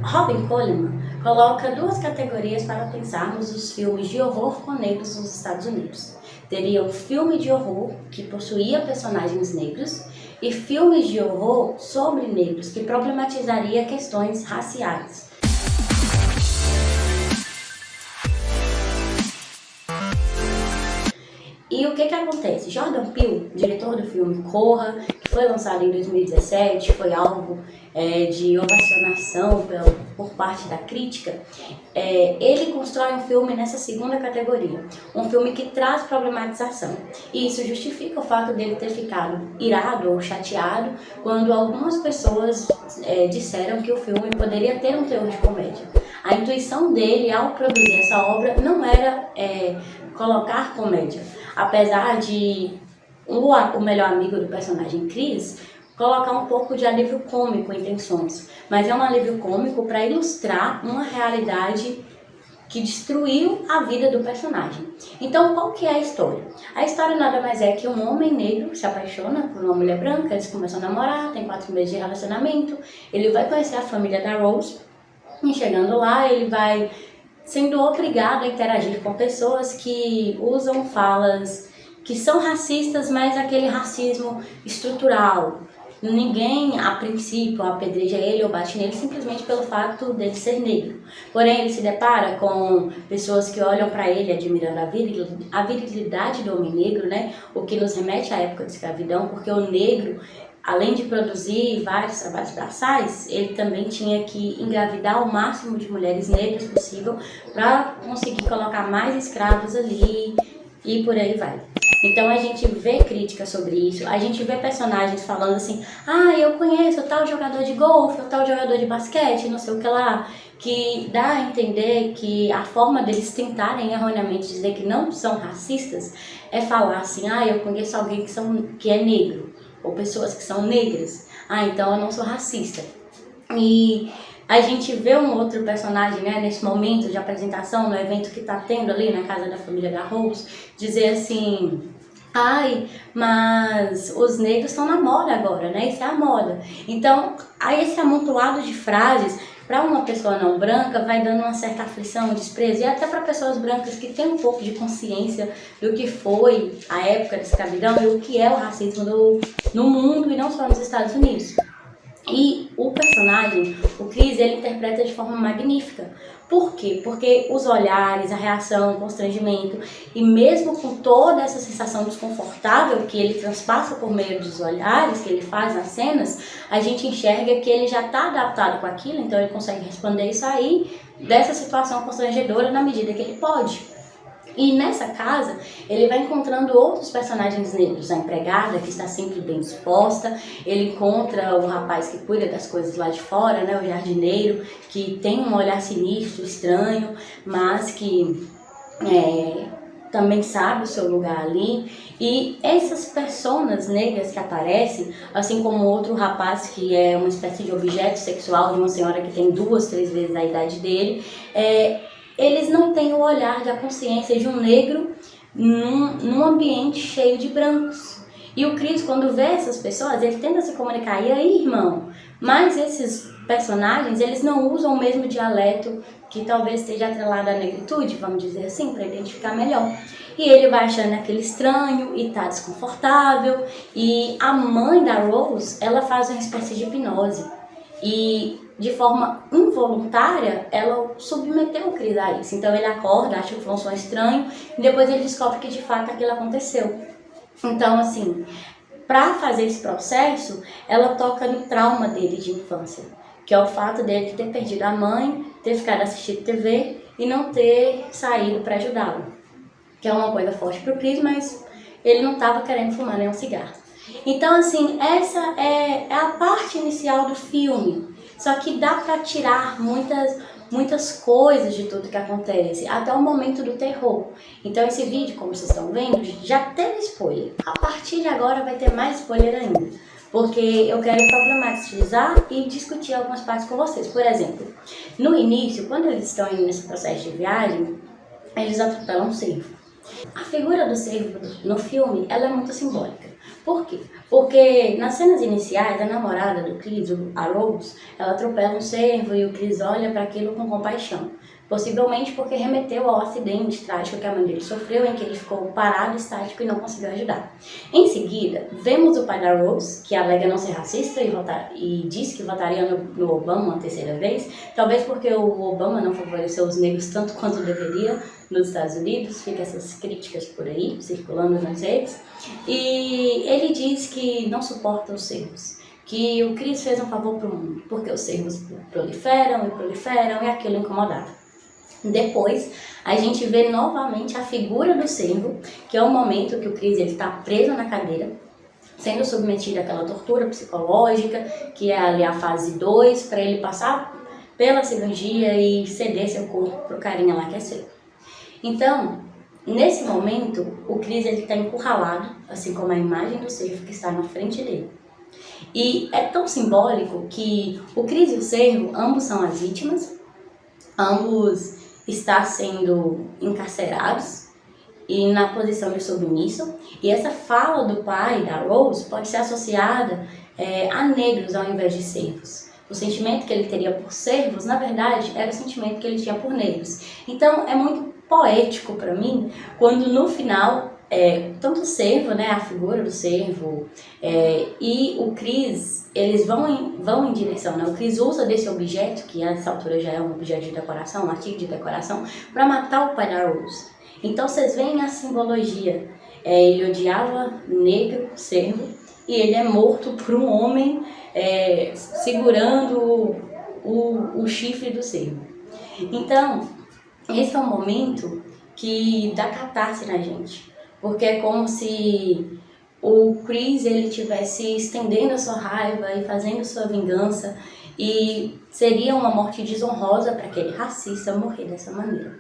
Robin Coleman coloca duas categorias para pensarmos os filmes de horror com negros nos Estados Unidos. Teria um filme de horror que possuía personagens negros e filmes de horror sobre negros que problematizaria questões raciais. E o que acontece? Jordan Peele, diretor do filme Corra, que foi lançado em 2017, foi alvo de ovacionação por parte da crítica, ele constrói um filme nessa segunda categoria, um filme que traz problematização. E isso justifica o fato dele ter ficado irado ou chateado quando algumas pessoas disseram que o filme poderia ter um teor de comédia. A intuição dele ao produzir essa obra não era colocar comédia, apesar de o melhor amigo do personagem Chris colocar um pouco de alívio cômico em tensões, mas é um alívio cômico para ilustrar uma realidade que destruiu a vida do personagem. Então, qual que é a história? A história nada mais é que um homem negro se apaixona por uma mulher branca, eles começam a namorar, tem 4 meses de relacionamento, ele vai conhecer a família da Rose, e chegando lá ele vai sendo obrigado a interagir com pessoas que usam falas que são racistas, mas aquele racismo estrutural. Ninguém, a princípio, apedreja ele ou bate nele simplesmente pelo fato dele ser negro. Porém, ele se depara com pessoas que olham para ele admirando a virilidade do homem negro, né? O que nos remete à época de escravidão, porque o negro, além de produzir vários trabalhos braçais, ele também tinha que engravidar o máximo de mulheres negras possível para conseguir colocar mais escravos ali e por aí vai. Então a gente vê críticas sobre isso, a gente vê personagens falando assim, eu conheço tal jogador de golfe, ou tal jogador de basquete, não sei o que lá, que dá a entender que a forma deles tentarem erroneamente dizer que não são racistas é falar assim, eu conheço alguém que é negro, ou pessoas que são negras, então eu não sou racista. E a gente vê um outro personagem, né, nesse momento de apresentação, no evento que está tendo ali na casa da família da Rose, dizer assim, mas os negros estão na moda agora, né, isso é a moda. Então, aí esse amontoado de frases, para uma pessoa não branca, vai dando uma certa aflição, desprezo, e até para pessoas brancas que têm um pouco de consciência do que foi a época da escravidão e o que é o racismo no mundo e não só nos Estados Unidos. E o personagem, o Chris, ele interpreta de forma magnífica. Por quê? Porque os olhares, a reação, o constrangimento, e mesmo com toda essa sensação desconfortável que ele transpassa por meio dos olhares, que ele faz nas cenas, a gente enxerga que ele já está adaptado com aquilo, então ele consegue responder e sair dessa situação constrangedora na medida que ele pode. E nessa casa, ele vai encontrando outros personagens negros, a empregada, que está sempre bem disposta, ele encontra o rapaz que cuida das coisas lá de fora, né, o jardineiro, que tem um olhar sinistro, estranho, mas que também sabe o seu lugar ali. E essas personas negras que aparecem, assim como outro rapaz que é uma espécie de objeto sexual de uma senhora que tem 2, 3 vezes a idade dele, eles não têm o olhar da consciência de um negro num ambiente cheio de brancos. E o Chris, quando vê essas pessoas, ele tenta se comunicar, e aí, irmão? Mas esses personagens, eles não usam o mesmo dialeto que talvez esteja atrelado à negritude, vamos dizer assim, para identificar melhor. E ele vai achando aquele estranho e tá desconfortável. E a mãe da Rose, ela faz uma espécie de hipnose. E de forma involuntária, ela submeteu o Chris a isso. Então ele acorda, acha que foi um som estranho, e depois ele descobre que de fato aquilo aconteceu. Então, assim, para fazer esse processo, ela toca no trauma dele de infância, que é o fato dele ter perdido a mãe, ter ficado assistindo TV e não ter saído para ajudá-lo. Que é uma coisa forte para o Chris, mas ele não estava querendo fumar nenhum cigarro. Então, assim, essa é a parte inicial do filme. Só que dá para tirar muitas coisas de tudo que acontece, até o momento do terror. Então esse vídeo, como vocês estão vendo, já teve spoiler. A partir de agora vai ter mais spoiler ainda, porque eu quero problematizar e discutir algumas partes com vocês. Por exemplo, no início, quando eles estão indo nesse processo de viagem, eles atropelam um cervo. A figura do cervo no filme, ela é muito simbólica, Por quê? Porque nas cenas iniciais, a namorada do Chris, a Rose, ela atropela um cervo e o Chris olha para aquilo com compaixão. Possivelmente porque remeteu ao acidente trágico que a mãe dele sofreu, em que ele ficou parado, estático e não conseguiu ajudar. Em seguida, vemos o pai da Rose, que alega não ser racista e diz que votaria no Obama uma terceira vez, talvez porque o Obama não favoreceu os negros tanto quanto deveria nos Estados Unidos, fica essas críticas por aí, circulando nas redes, e ele diz que não suporta os cervos, que o Chris fez um favor para o mundo, porque os cervos proliferam e aquilo incomodava. Depois, a gente vê novamente a figura do cervo, que é o momento que o Chris está preso na cadeira, sendo submetido àquela tortura psicológica, que é ali a fase 2, para ele passar pela cirurgia e ceder seu corpo para o carinha lá que é cervo. Então, nesse momento, o Chris está encurralado, assim como a imagem do cervo que está na frente dele. E é tão simbólico que o Chris e o cervo, ambos são as vítimas, ambos estão sendo encarcerados e na posição de submisso. E essa fala do pai, da Rose, pode ser associada a negros ao invés de cervos. O sentimento que ele teria por cervos, na verdade, era o sentimento que ele tinha por negros. Então, é muito poético para mim, quando no final, tanto o cervo, né, a figura do cervo, e o Chris, eles vão em direção, né? O Chris usa desse objeto, que a essa altura já é um objeto de decoração, um artigo de decoração, para matar o pai da Rose. Então vocês veem a simbologia. Ele odiava negro, cervo, e ele é morto por um homem segurando o chifre do cervo. Então, esse é um momento que dá catarse na gente, porque é como se o Chris ele estivesse estendendo a sua raiva e fazendo sua vingança, e seria uma morte desonrosa para aquele racista morrer dessa maneira.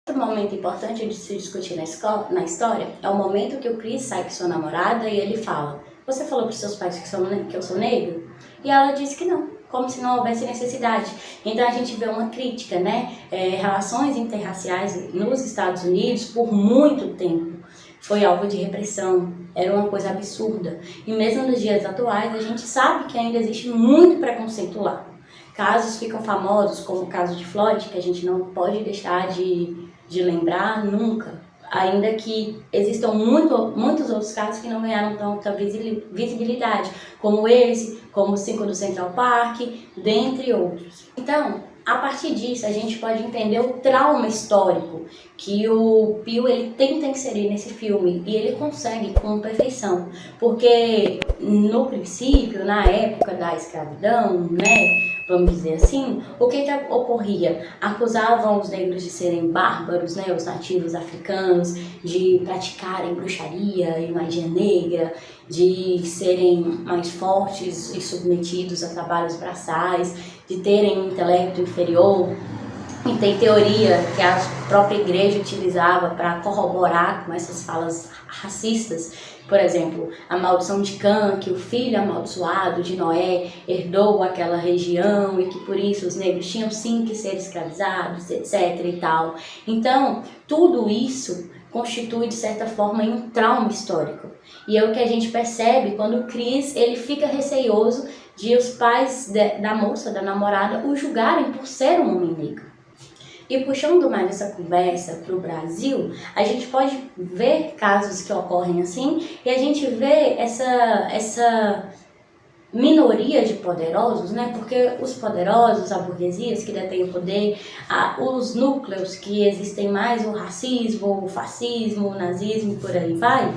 Outro momento importante de se discutir na história é o momento que o Chris sai com sua namorada e ele fala: "Você falou para os seus pais que eu sou negro?" E ela disse que não, como se não houvesse necessidade. Então a gente vê uma crítica, né? Relações interraciais nos Estados Unidos, por muito tempo, foi alvo de repressão, era uma coisa absurda. E mesmo nos dias atuais, a gente sabe que ainda existe muito preconceito lá. Casos ficam famosos, como o caso de Floyd, que a gente não pode deixar de lembrar nunca. Ainda que existam muitos outros casos que não ganharam tanta visibilidade, como esse, como o 5 do Central Park, dentre outros. Então, a partir disso, a gente pode entender o trauma histórico que o Peele ele tenta inserir nesse filme, e ele consegue com perfeição, porque no princípio, na época da escravidão, né, vamos dizer assim, o que ocorria? Acusavam os negros de serem bárbaros, né, os nativos africanos, de praticarem bruxaria e magia negra, de serem mais fortes e submetidos a trabalhos braçais, de terem um intelecto inferior. E tem teoria que a própria igreja utilizava para corroborar com essas falas racistas. Por exemplo, a maldição de Cã, que o filho amaldiçoado de Noé herdou aquela região e que por isso os negros tinham sim que ser escravizados, etc. e tal. Então, tudo isso constitui de certa forma um trauma histórico. E é o que a gente percebe quando o Chris ele fica receioso de os pais da moça, da namorada, o julgarem por ser um homem negro. E puxando mais essa conversa para o Brasil, a gente pode ver casos que ocorrem assim, e a gente vê essa minoria de poderosos, né? Porque os poderosos, a burguesia que detém o poder, os núcleos que existem mais, o racismo, o fascismo, o nazismo, por aí vai,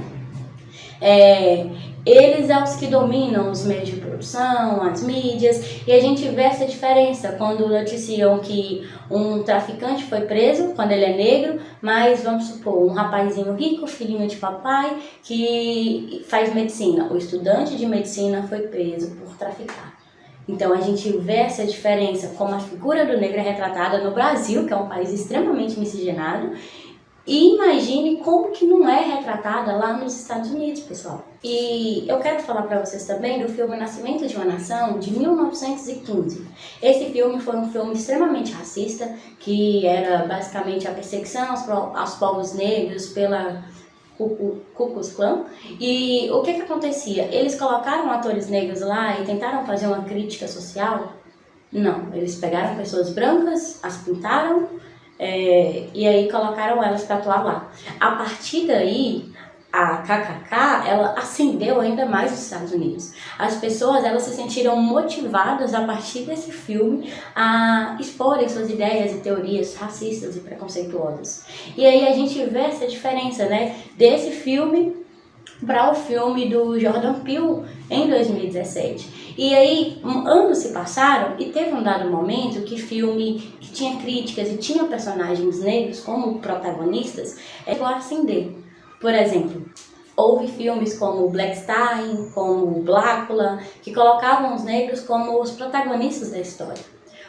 eles são os que dominam os meios de produção, as mídias, e a gente vê essa diferença quando noticiam que um traficante foi preso quando ele é negro, mas vamos supor, um rapazinho rico, filhinho de papai, que faz medicina. O estudante de medicina foi preso por traficar. Então a gente vê essa diferença, como a figura do negro é retratada no Brasil, que é um país extremamente miscigenado, e imagine como que não é retratada lá nos Estados Unidos, pessoal. E eu quero falar para vocês também do filme Nascimento de uma Nação, de 1915. Esse filme foi um filme extremamente racista, que era basicamente a perseguição aos povos negros Ku Klux Klan. E o que acontecia? Eles colocaram atores negros lá e tentaram fazer uma crítica social? Não, eles pegaram pessoas brancas, as pintaram, e aí colocaram elas para atuar lá. A partir daí, a KKK, ela ascendeu ainda mais nos Estados Unidos. As pessoas, elas se sentiram motivadas a partir desse filme a exporem suas ideias e teorias racistas e preconceituosas. E aí a gente vê essa diferença, né, desse filme para o filme do Jordan Peele em 2017. E aí, anos se passaram e teve um dado momento que filme que tinha críticas e tinha personagens negros como protagonistas chegou a ascender. Por exemplo, houve filmes como Blackstein, como Blácula, que colocavam os negros como os protagonistas da história.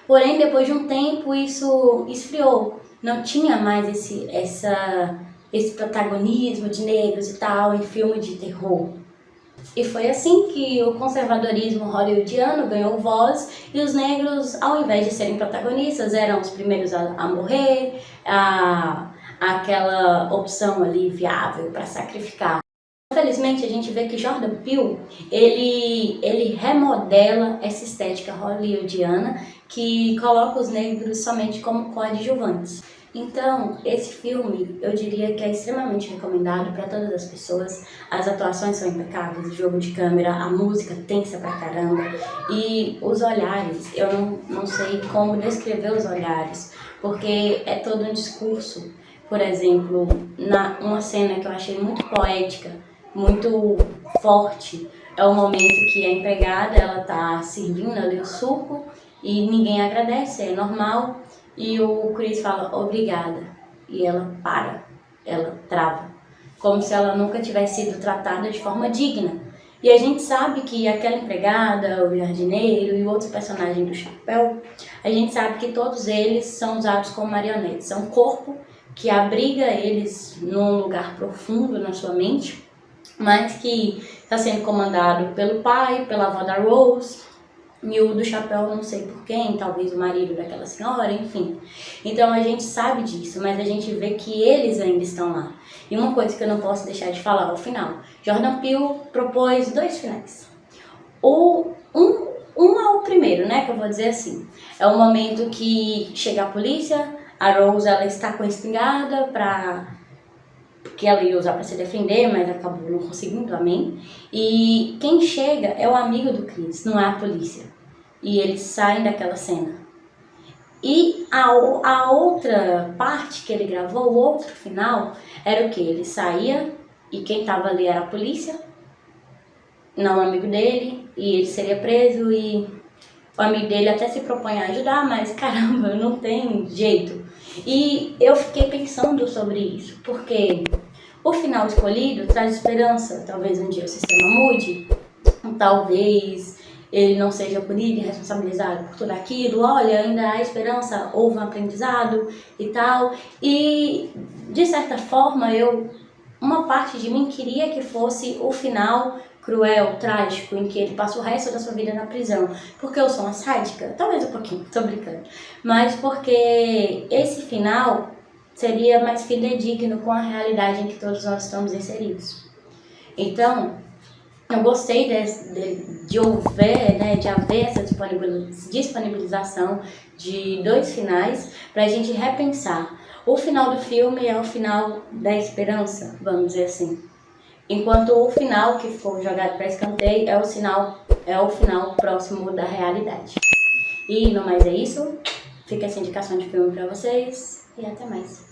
Porém, depois de um tempo, isso esfriou. Não tinha mais esse protagonismo de negros e tal em filme de terror. E foi assim que o conservadorismo hollywoodiano ganhou voz e os negros, ao invés de serem protagonistas, eram os primeiros a morrer, aquela opção ali viável para sacrificar. Infelizmente, a gente vê que Jordan Peele, ele remodela essa estética hollywoodiana que coloca os negros somente como coadjuvantes. Então, esse filme, eu diria que é extremamente recomendado para todas as pessoas. As atuações são impecáveis, o jogo de câmera, a música tensa pra caramba. E os olhares, eu não sei como descrever os olhares, porque é todo um discurso. Por exemplo, uma cena que eu achei muito poética, muito forte, é o momento que a empregada, ela tá servindo ali o suco e ninguém agradece, é normal. E o Chris fala, obrigada. E ela para, ela trava. Como se ela nunca tivesse sido tratada de forma digna. E a gente sabe que aquela empregada, o jardineiro e o outro personagem do chapéu, a gente sabe que todos eles são usados como marionetes. É um corpo que abriga eles num lugar profundo na sua mente, mas que está sendo comandado pelo pai, pela avó da Rose, e o do chapéu não sei por quem, talvez o marido daquela senhora, enfim. Então a gente sabe disso, mas a gente vê que eles ainda estão lá. E uma coisa que eu não posso deixar de falar ao final, Jordan Peele propôs 2 finais. Um é o primeiro, né, que eu vou dizer assim, é o momento que chega a polícia, a Rose ela está com a espingarda que ela ia usar para se defender, mas acabou não conseguindo, amém. E quem chega é o amigo do Chris, não é a polícia. E eles saem daquela cena. E a outra parte que ele gravou, o outro final, era o que? Ele saía e quem estava ali era a polícia, não o amigo dele, e ele seria preso e o amigo dele até se propõe a ajudar, mas caramba, não tem jeito. E eu fiquei pensando sobre isso, porque o final escolhido traz esperança. Talvez um dia o sistema mude, talvez ele não seja punido e responsabilizado por tudo aquilo. Olha, ainda há esperança, houve um aprendizado e tal. E, de certa forma, uma parte de mim queria que fosse o final cruel, trágico, em que ele passa o resto da sua vida na prisão. Porque eu sou uma sádica? Talvez um pouquinho, tô brincando. Mas porque esse final seria mais fidedigno com a realidade em que todos nós estamos inseridos. Então, eu gostei de haver, né, de haver essa disponibilização de 2 finais para a gente repensar. O final do filme é o final da esperança, vamos dizer assim. Enquanto o final que for jogado para escanteio é o final próximo da realidade. E no mais é isso. Fica essa indicação de filme para vocês e até mais.